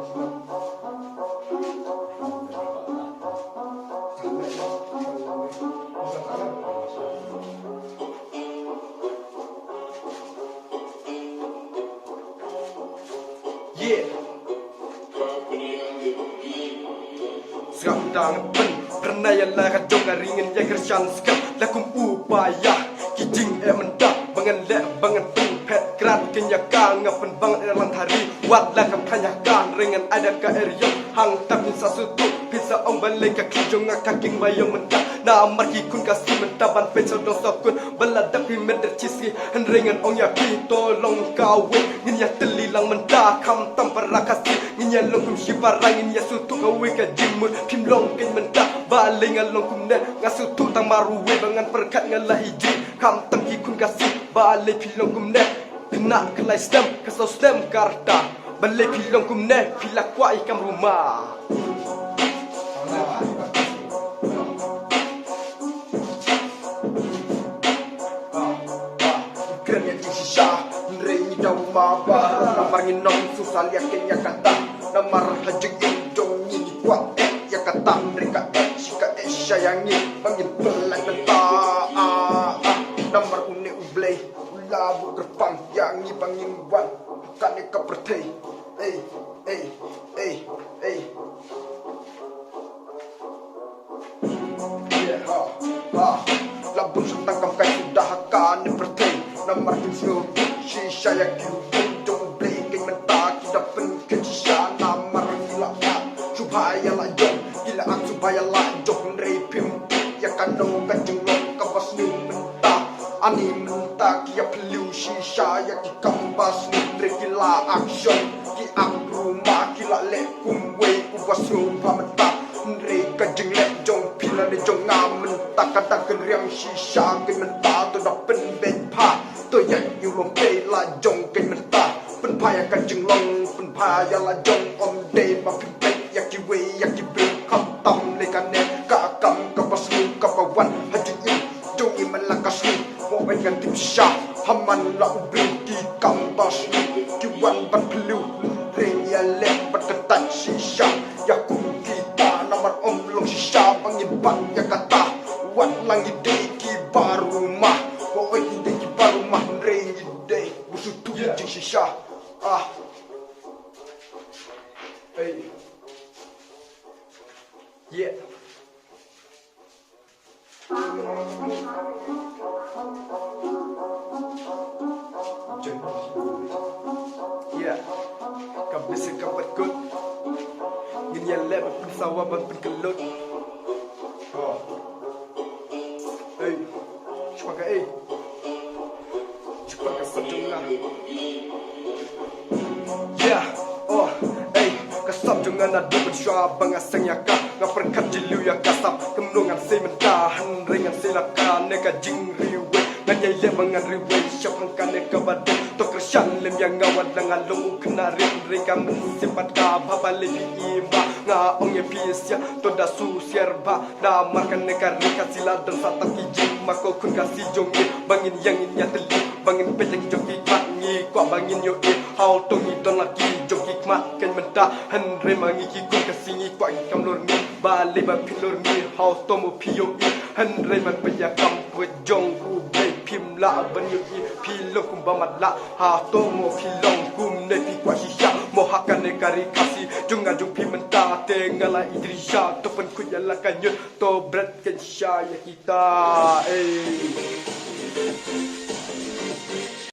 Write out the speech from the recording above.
Yeah. Sekarang pun pernah yang larat jonga ringin yang kerjaan sekarang lakum upaya kijing mendak bangan lek bangan pet kerat kenyakan ngapen bangan dalam hari wat lakam kanyakan ringan ada ka area hang tapin sasutu pizza ong balik ka kijonga kaking bayang mendak na marki kun kasih mentaban peso dong sokun baladak pi mender cisi ringan ong ya pi tolong kawe ngin ya telilang mendak kam tampara kasih ngin ya longkum sibarang ngin ya sutu kawe ka jimut pim long kin mendak baling along kum ne ngasutu tang maruwe bangan perkat ngala iji kam tangki kun kasih balik pilong kum ne kena kelai stem kasau stem karta balik pilong kum ne pilak kuai kam rumah kerana sisa rei daw maba namangin nong susal yaknya kata namar hajing indong ini kuat ya kata mereka sika sayangi bangin pelan menta namar une ublay labu gerpang yang bangin wan kan ka pertei labun setangkap kai sudah kan pertei namar kisu sisa yang indong ublay king menta kita pen kisah namar gila supaya la jong gila supaya la jong rei pim ya kanong kanjeng long kabas ni menta ani menta kia pelu sisa ya ki kambas ni gila action ki ak rumah gila le kumwe ubas rumah menta rei kanjeng le jong pila ni jong menta kadang kenriang sisa ki menta to da pen ben pa to ya yu lo pe la jong ki menta pen pa ya kanjeng long pen pa ya la jong om day ma pen yaki we yaki bring kam tam le kane ka kam ka paslu ka pawan haji in jong i man lakas ni mo ben kan tim sha haman la ubri ki kam bas ni ki wan ban plu ring ya le bat ketat shisha ya ku kita namar om long shisha bangin ban ya kata wat langi de ki baru mah mo oi de ki baru mah ring de busu tu jing shisha hey. Yeah. Yeah. Kabisi kabat good. Ganyan lebat pensawa ban penkelut. Oh. Hey. Cepat eh. Cepat kesedung lah. Yeah. Oh. Hey. Kasap jangan ada bersua bangasang yaka ngaperkat jilu ya kasap kemnungan sementahan ringan silakan neka jing riwe nganyai le mangan riwe syap hangkan neka badan to kersan lem yang ngawat dengan long kena ring mensimpat ka babale bi imba nga ongye pisya to da su sierba da markan neka rika sila dan satak kijing mako kun kasih jongi bangin yang inya teli bangin pejak joki ngi kwa bangin yo how to ngi don laki joki mat kan menta Henry mangi ki kun kasingi kwa kam lor ni bale ba pilor ni how to mo piyo Henry man paya kam pejong ku be pim la ban yo pilo kum ba mat la ha to mo pilong kum ne pi kwa shisha mo hakan ne kari kasi junga jung pi menta te ngala idrisha to pen ku yalla kanyut to brat kan sha ya kita